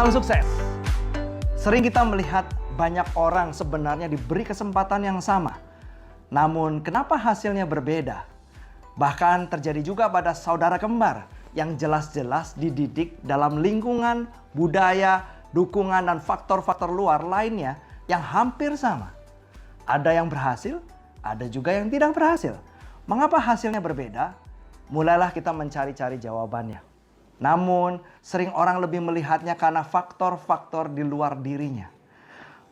Salam sukses. Sering kita melihat banyak orang sebenarnya diberi kesempatan yang sama. Namun kenapa hasilnya berbeda? Bahkan terjadi juga pada saudara kembar yang jelas-jelas dididik dalam lingkungan, budaya, dukungan, dan faktor-faktor luar lainnya yang hampir sama. Ada yang berhasil, ada juga yang tidak berhasil. Mengapa hasilnya berbeda? Mulailah kita mencari-cari jawabannya. Namun, sering orang lebih melihatnya karena faktor-faktor di luar dirinya.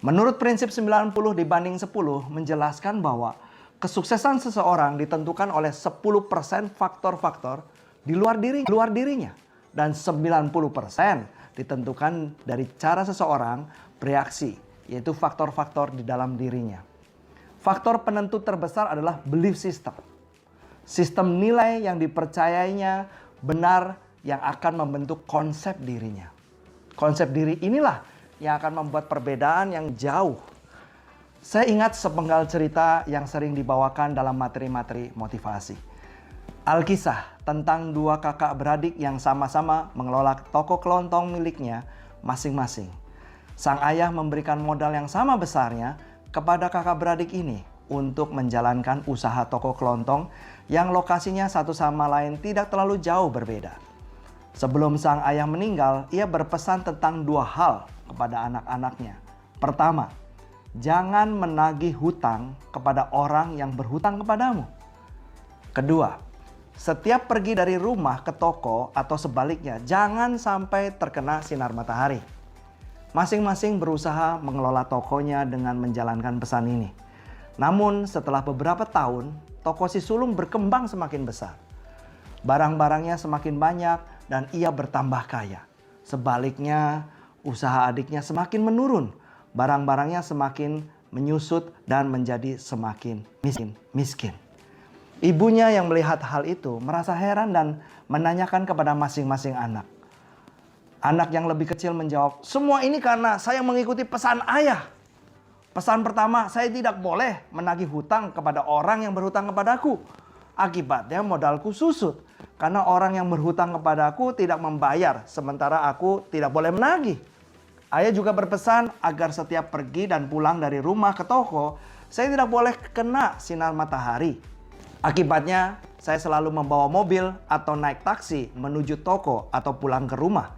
Menurut prinsip 90 dibanding 10 menjelaskan bahwa kesuksesan seseorang ditentukan oleh 10% faktor-faktor di luar dirinya. Dan 90% ditentukan dari cara seseorang bereaksi, yaitu faktor-faktor di dalam dirinya. Faktor penentu terbesar adalah belief system. Sistem nilai yang dipercayainya benar yang akan membentuk konsep dirinya. Konsep diri inilah yang akan membuat perbedaan yang jauh. Saya ingat sepenggal cerita yang sering dibawakan dalam materi-materi motivasi. Alkisah tentang dua kakak beradik yang sama-sama mengelola toko kelontong miliknya masing-masing. Sang ayah memberikan modal yang sama besarnya kepada kakak beradik ini untuk menjalankan usaha toko kelontong yang lokasinya satu sama lain tidak terlalu jauh berbeda. Sebelum sang ayah meninggal, ia berpesan tentang dua hal kepada anak-anaknya. Pertama, jangan menagih hutang kepada orang yang berhutang kepadamu. Kedua, setiap pergi dari rumah ke toko atau sebaliknya, jangan sampai terkena sinar matahari. Masing-masing berusaha mengelola tokonya dengan menjalankan pesan ini. Namun setelah beberapa tahun, toko si sulung berkembang semakin besar. Barang-barangnya semakin banyak dan ia bertambah kaya. Sebaliknya, usaha adiknya semakin menurun. Barang-barangnya semakin menyusut dan menjadi semakin miskin. Ibunya yang melihat hal itu merasa heran dan menanyakan kepada masing-masing anak. Anak yang lebih kecil menjawab, "Semua ini karena saya mengikuti pesan ayah. Pesan pertama, saya tidak boleh menagih hutang kepada orang yang berhutang kepadaku. Akibatnya modalku susut karena orang yang berhutang kepadaku tidak membayar, sementara aku tidak boleh menagih. Ayah juga berpesan agar setiap pergi dan pulang dari rumah ke toko, saya tidak boleh kena sinar matahari. Akibatnya, saya selalu membawa mobil atau naik taksi menuju toko atau pulang ke rumah.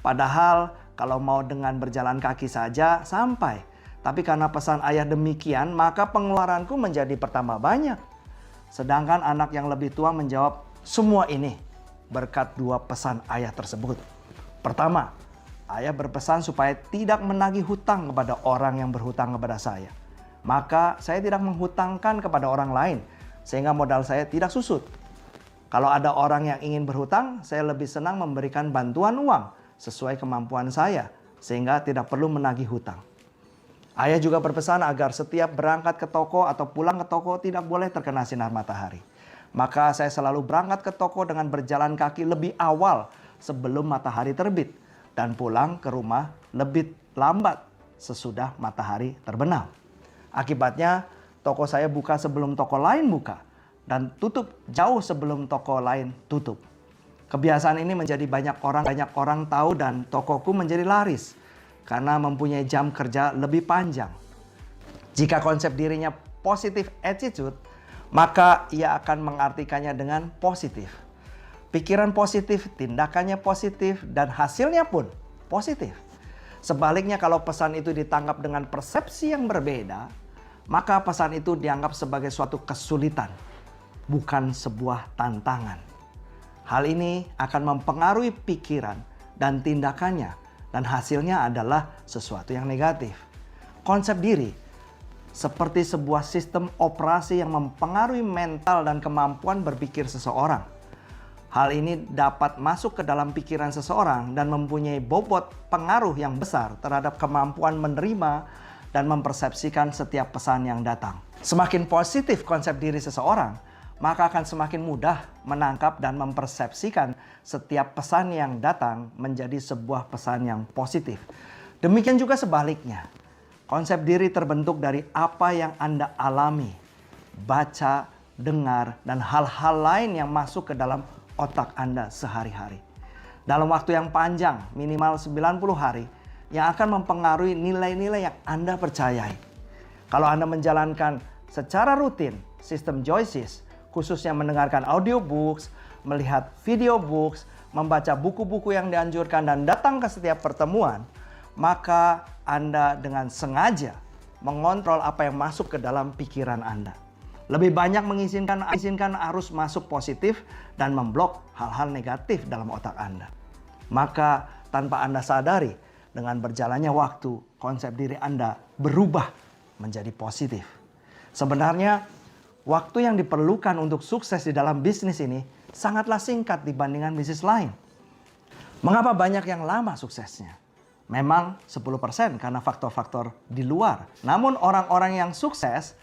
Padahal kalau mau dengan berjalan kaki saja sampai. Tapi karena pesan ayah demikian, maka pengeluaranku menjadi bertambah banyak." Sedangkan anak yang lebih tua menjawab, "Semua ini berkat dua pesan ayah tersebut. Pertama, ayah berpesan supaya tidak menagih hutang kepada orang yang berhutang kepada saya. Maka saya tidak menghutangkan kepada orang lain, sehingga modal saya tidak susut. Kalau ada orang yang ingin berhutang, saya lebih senang memberikan bantuan uang sesuai kemampuan saya, sehingga tidak perlu menagih hutang. Ayah juga berpesan agar setiap berangkat ke toko atau pulang ke toko tidak boleh terkena sinar matahari. Maka saya selalu berangkat ke toko dengan berjalan kaki lebih awal sebelum matahari terbit. Dan pulang ke rumah lebih lambat sesudah matahari terbenam. Akibatnya toko saya buka sebelum toko lain buka. Dan tutup jauh sebelum toko lain tutup. Kebiasaan ini menjadi banyak orang tahu dan tokoku menjadi laris. Karena mempunyai jam kerja lebih panjang. Jika konsep dirinya positive attitude, maka ia akan mengartikannya dengan positif. Pikiran positif, tindakannya positif, dan hasilnya pun positif. Sebaliknya kalau pesan itu ditangkap dengan persepsi yang berbeda, maka pesan itu dianggap sebagai suatu kesulitan, bukan sebuah tantangan. Hal ini akan mempengaruhi pikiran dan tindakannya, dan hasilnya adalah sesuatu yang negatif. Konsep diri seperti sebuah sistem operasi yang mempengaruhi mental dan kemampuan berpikir seseorang. Hal ini dapat masuk ke dalam pikiran seseorang dan mempunyai bobot pengaruh yang besar terhadap kemampuan menerima dan mempersepsikan setiap pesan yang datang. Semakin positif konsep diri seseorang, maka akan semakin mudah menangkap dan mempersepsikan setiap pesan yang datang menjadi sebuah pesan yang positif. Demikian juga sebaliknya. Konsep diri terbentuk dari apa yang Anda alami, baca, dengar, dan hal-hal lain yang masuk ke dalam otak Anda sehari-hari. Dalam waktu yang panjang, minimal 90 hari, yang akan mempengaruhi nilai-nilai yang Anda percayai. Kalau Anda menjalankan secara rutin sistem Joyces, khususnya mendengarkan audiobooks, melihat video books, membaca buku-buku yang dianjurkan, dan datang ke setiap pertemuan, maka Anda dengan sengaja mengontrol apa yang masuk ke dalam pikiran Anda. Lebih banyak mengizinkan arus masuk positif dan memblok hal-hal negatif dalam otak Anda. Maka tanpa Anda sadari, dengan berjalannya waktu, konsep diri Anda berubah menjadi positif. Sebenarnya, waktu yang diperlukan untuk sukses di dalam bisnis ini sangatlah singkat dibandingkan bisnis lain. Mengapa banyak yang lama suksesnya? Memang 10% karena faktor-faktor di luar. Namun orang-orang yang sukses,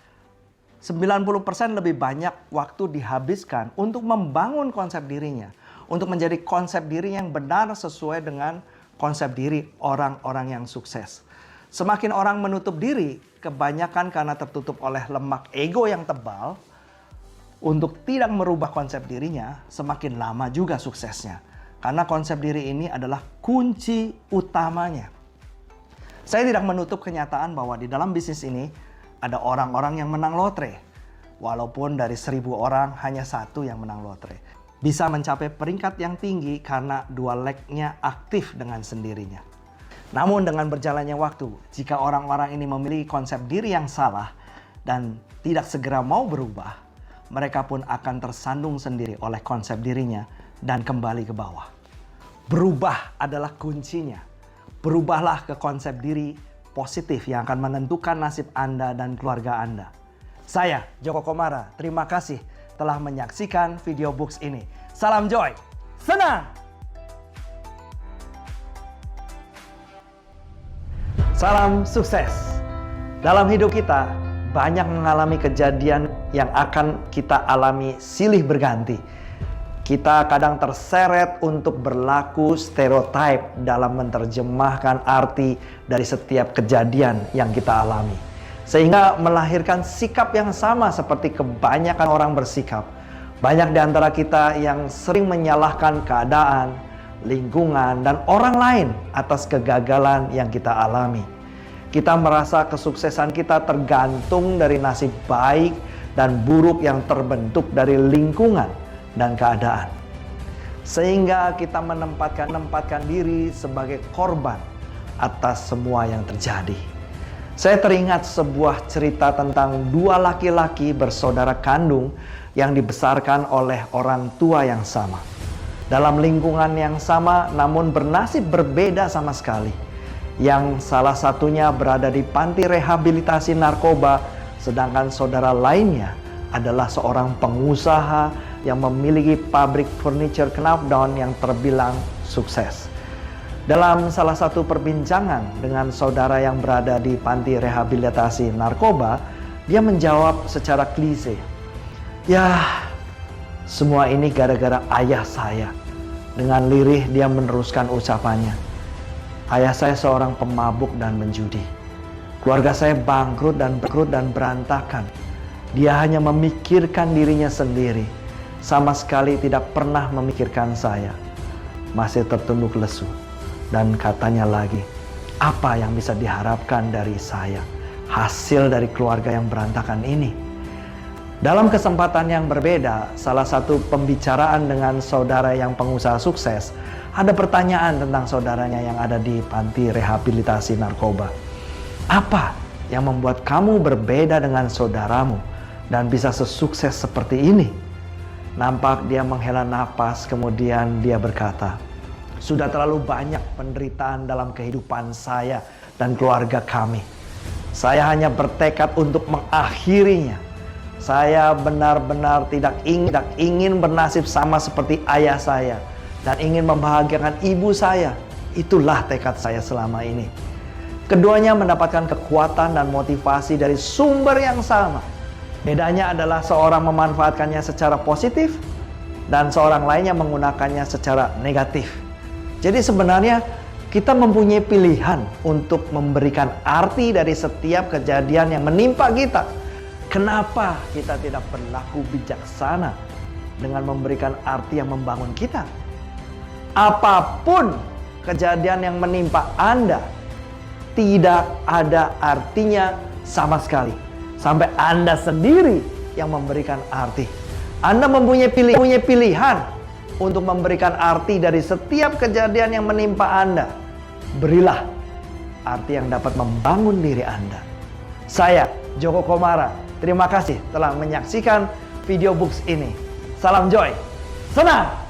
90% lebih banyak waktu dihabiskan untuk membangun konsep dirinya. Untuk menjadi konsep diri yang benar sesuai dengan konsep diri orang-orang yang sukses. Semakin orang menutup diri, kebanyakan karena tertutup oleh lemak ego yang tebal, untuk tidak merubah konsep dirinya, semakin lama juga suksesnya. Karena konsep diri ini adalah kunci utamanya. Saya tidak menutup kenyataan bahwa di dalam bisnis ini ada orang-orang yang menang lotre. Walaupun dari 1.000 orang hanya 1 yang menang lotre. Bisa mencapai peringkat yang tinggi karena 2 legnya aktif dengan sendirinya. Namun dengan berjalannya waktu, jika orang-orang ini memiliki konsep diri yang salah dan tidak segera mau berubah, mereka pun akan tersandung sendiri oleh konsep dirinya dan kembali ke bawah. Berubah adalah kuncinya. Berubahlah ke konsep diri positif yang akan menentukan nasib Anda dan keluarga Anda. Saya, Joko Komara, terima kasih telah menyaksikan video books ini. Salam joy, senang! Salam sukses! Dalam hidup kita, banyak mengalami kejadian yang akan kita alami silih berganti. Kita kadang terseret untuk berlaku stereotip dalam menerjemahkan arti dari setiap kejadian yang kita alami. Sehingga melahirkan sikap yang sama seperti kebanyakan orang bersikap. Banyak di antara kita yang sering menyalahkan keadaan, lingkungan, dan orang lain atas kegagalan yang kita alami. Kita merasa kesuksesan kita tergantung dari nasib baik dan buruk yang terbentuk dari lingkungan dan keadaan. Sehingga kita menempatkan diri sebagai korban atas semua yang terjadi. Saya teringat sebuah cerita tentang 2 laki-laki bersaudara kandung yang dibesarkan oleh orang tua yang sama. Dalam lingkungan yang sama namun bernasib berbeda sama sekali. Yang salah satunya berada di panti rehabilitasi narkoba, sedangkan saudara lainnya adalah seorang pengusaha yang memiliki pabrik furniture knockdown yang terbilang sukses. Dalam salah satu perbincangan dengan saudara yang berada di panti rehabilitasi narkoba, dia menjawab secara klise, "Ya, semua ini gara-gara ayah saya." Dengan lirih dia meneruskan ucapannya, "Ayah saya seorang pemabuk dan menjudi. Keluarga saya bangkrut dan berantakan. Dia hanya memikirkan dirinya sendiri, sama sekali tidak pernah memikirkan saya." Masih tertunduk lesu. Dan katanya lagi, "Apa yang bisa diharapkan dari saya, hasil dari keluarga yang berantakan ini?" Dalam kesempatan yang berbeda, salah satu pembicaraan dengan saudara yang pengusaha sukses, ada pertanyaan tentang saudaranya yang ada di panti rehabilitasi narkoba. "Apa yang membuat kamu berbeda dengan saudaramu dan bisa sesukses seperti ini?" Nampak dia menghela napas, kemudian dia berkata, "Sudah terlalu banyak penderitaan dalam kehidupan saya dan keluarga kami. Saya hanya bertekad untuk mengakhirinya. Saya benar-benar tidak ingin bernasib sama seperti ayah saya dan ingin membahagiakan ibu saya. Itulah tekad saya selama ini." Keduanya mendapatkan kekuatan dan motivasi dari sumber yang sama. Bedanya adalah seorang memanfaatkannya secara positif dan seorang lainnya menggunakannya secara negatif. Jadi sebenarnya kita mempunyai pilihan untuk memberikan arti dari setiap kejadian yang menimpa kita. Kenapa kita tidak berlaku bijaksana dengan memberikan arti yang membangun kita? Apapun kejadian yang menimpa Anda, tidak ada artinya sama sekali. Sampai Anda sendiri yang memberikan arti. Anda mempunyai pilihan untuk memberikan arti dari setiap kejadian yang menimpa Anda. Berilah arti yang dapat membangun diri Anda. Saya, Joko Komara, terima kasih telah menyaksikan video books ini. Salam Joy, senang!